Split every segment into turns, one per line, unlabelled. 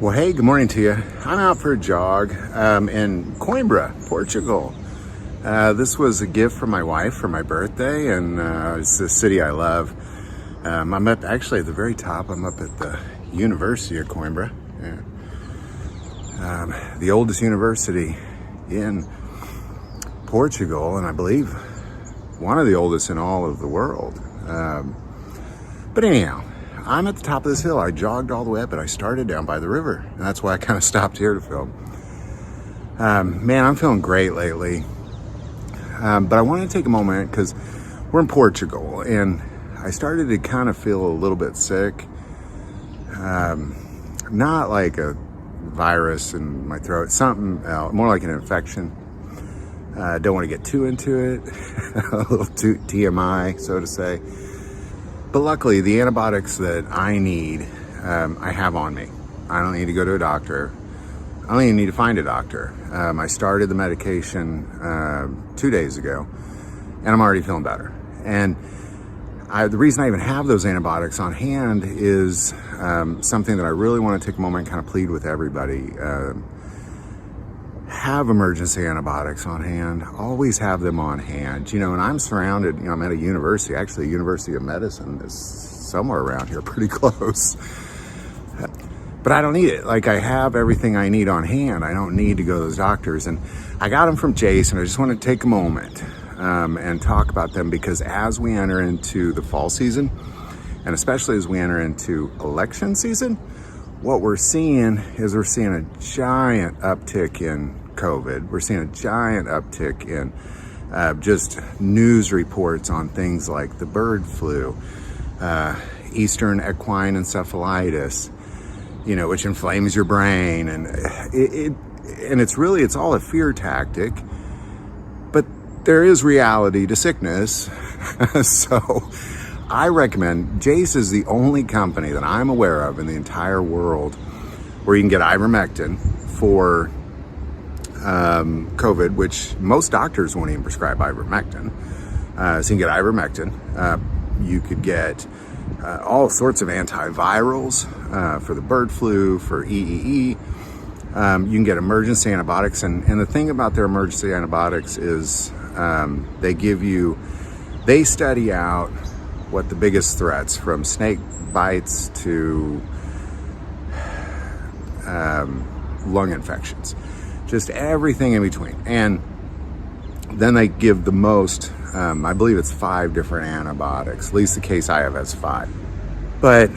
Well, hey, good morning to you. I'm out for a jog in Coimbra, Portugal. This was a gift from my wife for my birthday, and it's a city I love. I'm at the very top. I'm up at the University of Coimbra, the oldest university in Portugal, and I believe one of the oldest in all of the world. But anyhow, I'm at the top of this hill. I jogged all the way up, but I started down by the river, and that's why I kind of stopped here to film. Man, I'm feeling great lately. But I wanted to take a moment because we're in Portugal, and I started to kind of feel a little bit sick. Not like a virus in my throat, something else, more like an infection. Don't want to get too into it, a little too TMI, so to say. But luckily, the antibiotics that I need, I have on me. I don't need to go to a doctor. I don't even need to find a doctor. I started the medication 2 days ago, and I'm already feeling better. And the reason I even have those antibiotics on hand is something that I really want to take a moment and kind of plead with everybody. Have emergency antibiotics on hand. Always have them on hand. And I'm surrounded, I'm at a university, actually a University of Medicine is somewhere around here, pretty close. But I don't need it. Like, I have everything I need on hand. I don't need to go to those doctors. And I got them from Jason. I just want to take a moment and talk about them, because as we enter into the fall season, and especially as we enter into election season, what we're seeing a giant uptick in COVID. We're seeing a giant uptick in just news reports on things like the bird flu, Eastern equine encephalitis, which inflames your brain, and it's all a fear tactic. But there is reality to sickness. So I recommend, Jace is the only company that I'm aware of in the entire world where you can get ivermectin for COVID, which most doctors won't even prescribe ivermectin. So you can get ivermectin. You could get all sorts of antivirals for the bird flu, for EEE. You can get emergency antibiotics. And the thing about their emergency antibiotics is they study out what the biggest threats, from snake bites to lung infections, just everything in between. And then they give the most, I believe it's 5 different antibiotics. At least the case I have has 5. But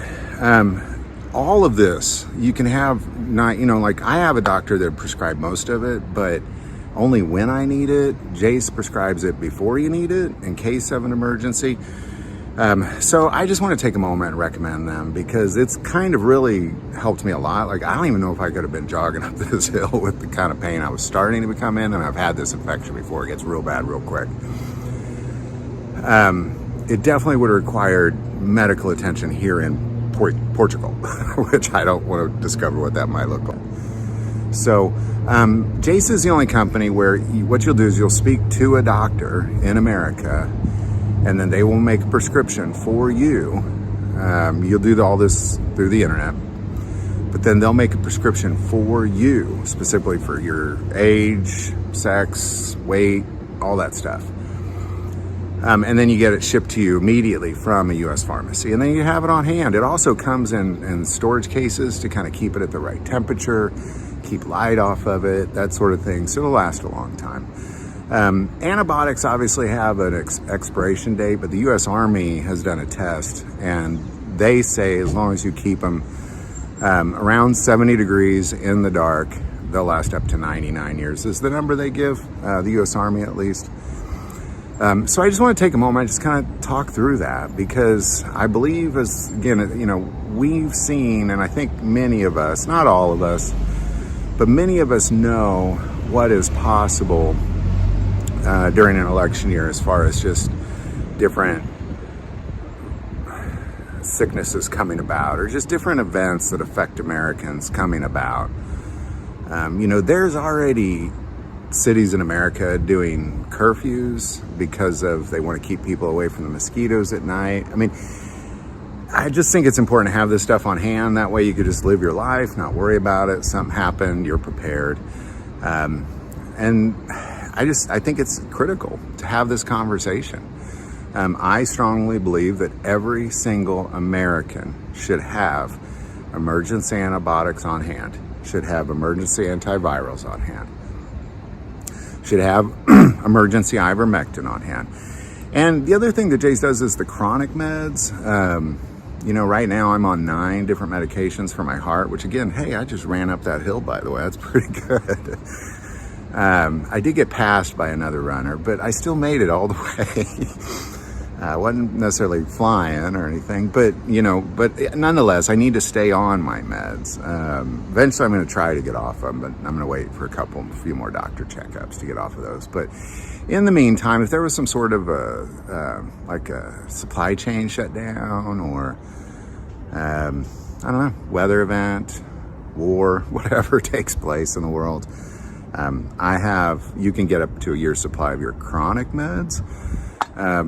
all of this, you can have like I have a doctor that prescribed most of it, but only when I need it. Jace prescribes it before you need it in case of an emergency. So I just want to take a moment and recommend them, because it's kind of really helped me a lot. Like, I don't even know if I could have been jogging up this hill with the kind of pain I was starting to become in, and I've had this infection before. It gets real bad real quick. It definitely would have required medical attention here in Portugal, which I don't want to discover what that might look like. So Jace is the only company where what you'll do is you'll speak to a doctor in America, and then they will make a prescription for you. You'll do all this through the internet, but then they'll make a prescription for you, specifically for your age, sex, weight, all that stuff. And then you get it shipped to you immediately from a U.S. pharmacy, and then you have it on hand. It also comes in storage cases to kind of keep it at the right temperature, keep light off of it, that sort of thing, so it'll last a long time. Antibiotics obviously have an expiration date, but the U.S. Army has done a test, and they say as long as you keep them around 70 degrees in the dark, they'll last up to 99 years, is the number they give, the U.S. Army at least. So I just want to take a moment and just kind of talk through that, because I believe, we've seen, and I think many of us, not all of us, but many of us know what is possible during an election year, as far as just different sicknesses coming about, or just different events that affect Americans coming about. There's already cities in America doing curfews because they want to keep people away from the mosquitoes at night. I mean, I just think it's important to have this stuff on hand. That way you could just live your life, not worry about it. Something happened, you're prepared. And I think it's critical to have this conversation. I strongly believe that every single American should have emergency antibiotics on hand, should have emergency antivirals on hand, should have emergency ivermectin on hand. And the other thing that Jace does is the chronic meds. Right now I'm on 9 different medications for my heart, which again, hey, I just ran up that hill, by the way. That's pretty good. I did get passed by another runner, but I still made it all the way. I wasn't necessarily flying or anything, but nonetheless, I need to stay on my meds. Eventually I'm going to try to get off them, but I'm going to wait for a few more doctor checkups to get off of those. But in the meantime, if there was some sort of a supply chain shutdown or, I don't know, weather event, war, whatever takes place in the world, you can get up to a year's supply of your chronic meds.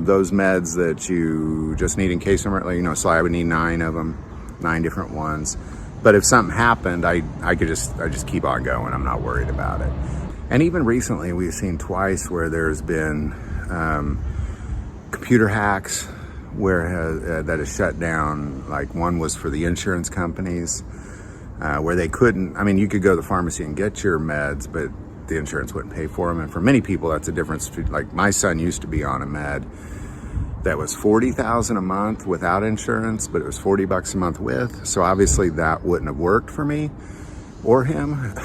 Those meds that you just need in case so I would need 9 of them, 9 different ones. But if something happened, I just keep on going. I'm not worried about it. And even recently, we've seen twice where there's been computer hacks that has shut down. Like one was for the insurance companies, where they couldn't. I mean, you could go to the pharmacy and get your meds, but the insurance wouldn't pay for them. And for many people, that's a difference. Like my son used to be on a med that was $40,000 a month without insurance, but it was $40 a month with. So obviously that wouldn't have worked for me or him.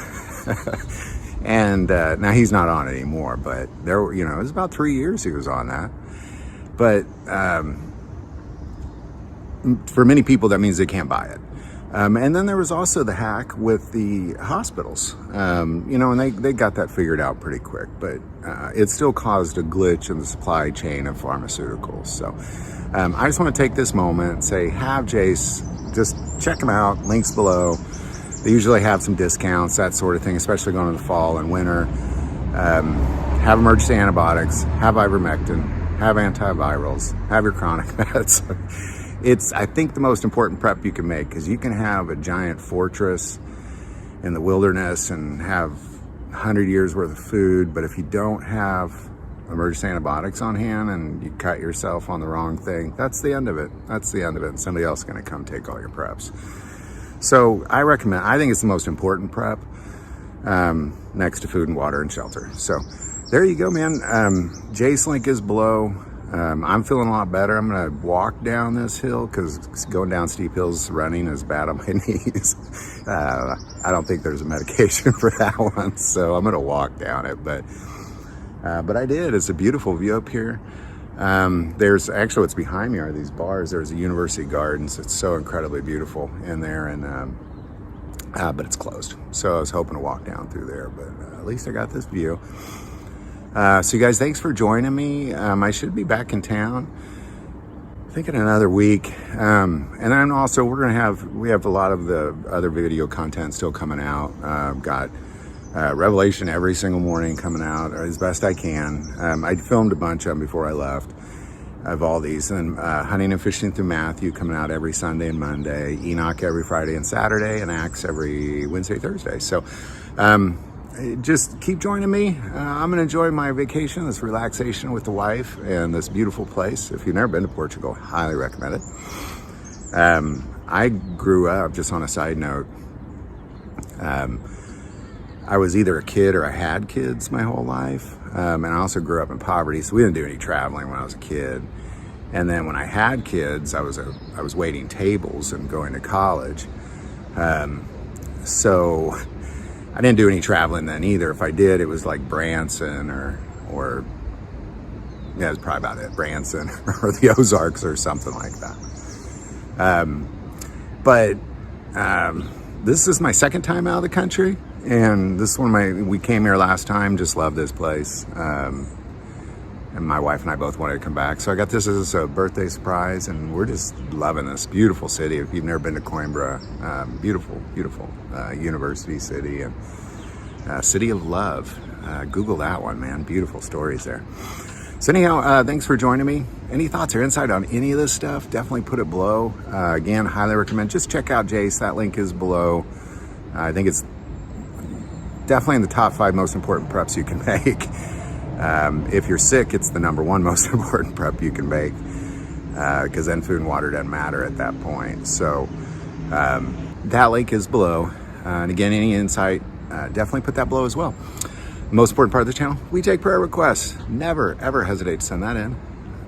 And now he's not on it anymore, but it was about 3 years he was on that. But for many people, that means they can't buy it. And then there was also the hack with the hospitals, and they got that figured out pretty quick, but it still caused a glitch in the supply chain of pharmaceuticals. So I just want to take this moment and say, have Jace, just check them out, links below. They usually have some discounts, that sort of thing, especially going into the fall and winter. Have emergency antibiotics, have ivermectin, have antivirals, have your chronic meds. It's, I think, the most important prep you can make, because you can have a giant fortress in the wilderness and have 100 years worth of food, but if you don't have emergency antibiotics on hand and you cut yourself on the wrong thing, that's the end of it. That's the end of it. And somebody else is going to come take all your preps. So I think it's the most important prep, next to food and water and shelter. So there you go, man. Jace link is below. I'm feeling a lot better. I'm going to walk down this hill, because going down steep hills running is bad on my knees. I don't think there's a medication for that one, so I'm going to walk down it. But I did. It's a beautiful view up here. There's actually, what's behind me are these bars. There's a University Gardens. It's so incredibly beautiful in there, and but it's closed. So I was hoping to walk down through there, but at least I got this view. So you guys, thanks for joining me. I should be back in town, I think, in another week. And then also we have a lot of the other video content still coming out. Got Revelation every single morning coming out as best I can. I filmed a bunch of them before I left, of all these. And Hunting and Fishing Through Matthew coming out every Sunday and Monday. Enoch every Friday and Saturday. And Acts every Wednesday, Thursday. So just keep joining me. I'm going to enjoy my vacation, this relaxation with the wife, and this beautiful place. If you've never been to Portugal, highly recommend it. I grew up, just on a side note, I was either a kid or I had kids my whole life. And I also grew up in poverty, so we didn't do any traveling when I was a kid. And then when I had kids, I was waiting tables and going to college. So I didn't do any traveling then either. If I did, it was like Branson or yeah, it was probably about it, Branson or the Ozarks or something like that. But this is my second time out of the country, and this is we came here last time, just love this place. And my wife and I both wanted to come back. So I got this as a birthday surprise, and we're just loving this beautiful city. If you've never been to Coimbra, beautiful, beautiful university city, and city of love. Google that one, man. Beautiful stories there. So anyhow, thanks for joining me. Any thoughts or insight on any of this stuff, definitely put it below. Again, highly recommend, just check out Jace. That link is below. I think it's definitely in the top 5 most important preps you can make. If you're sick, it's the #1 most important prep you can make, because then food and water doesn't matter at that point. So that link is below. And again, any insight, definitely put that below as well. Most important part of the channel, we take prayer requests. Never, ever hesitate to send that in.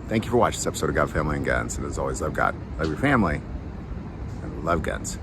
Thank you for watching this episode of God, Family, and Guns. And as always, love God, love your family, and love guns.